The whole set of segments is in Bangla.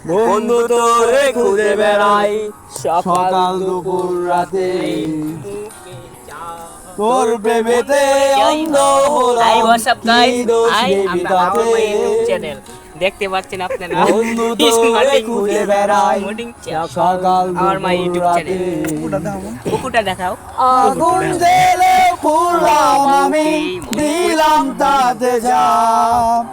বন্ধু তোরে খুঁজে বেড়াই সকাল দুপুর রাতে, তোর প্রেমেতে অন্ধ হলাম, কি দোষ দেবী তাতে। দেখতে পাচ্ছেন আপনারা, বন্ধু তোরে খুঁজে বেড়াই সকাল দুপুর রাতে। কুকুরটা দেখাও। আগুন জেলে পুরলাম আমি, দিলাম তাতে জাম।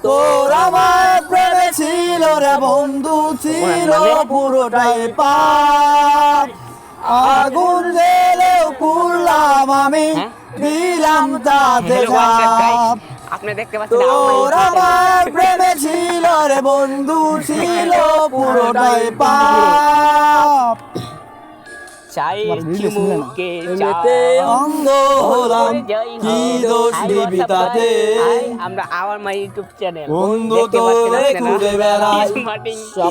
তোর আমার প্রেমে ছিল রে বন্ধু, ছিল পুরোটাই পাপ। আগুন জেলে পুরলাম আমি, দিলাম তাতে জাম। আপনি দেখতে পাচ্ছেন তোর আমার প্রেমে ছিল রে বন্ধু, ছিল পুরোটাই পাপ। চায়ের চুমুকে অন্ধ হলাম, কি দোষ দিবি তাতে। আমরা আওয়ার মাই ইউটিউব চ্যানেল, বন্ধু তোরে খুঁজে বেড়াই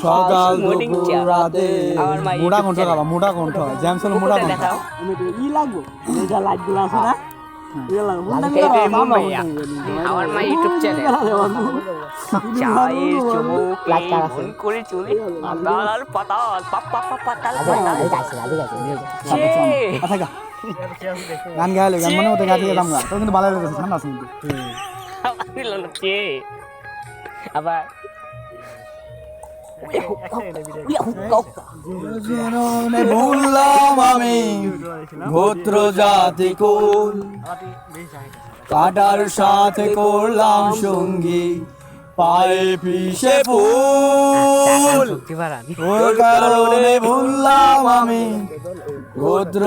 সকাল দুপুর রাতে। মোটা কণ্ঠ গাবা, মোটা কণ্ঠ জ্যামসন মোটা কণ্ঠ। দেখাও। ই লাগবো যা লাইট গুলো আছে না আওয়ার মাই ইউটিউব চ্যানেল। চায়ের চুমুকে মন করে চলে পাতাল আর পাতাল, পাপ্পা পাতাল গান গাইলে গান মনে মতো গাছে গেলাম গা, তো কিন্তু ভালো লেগেছে, ঠান্ডা আছে কিন্তু। আবার ভুললাম আমি গোত্র জাতি কুল, কাটার সাথে করলাম সঙ্গী, পায়ে পিছে ফুল। শক্তি বাড়ান। ওর কারণে ভুললাম আমি গোত্র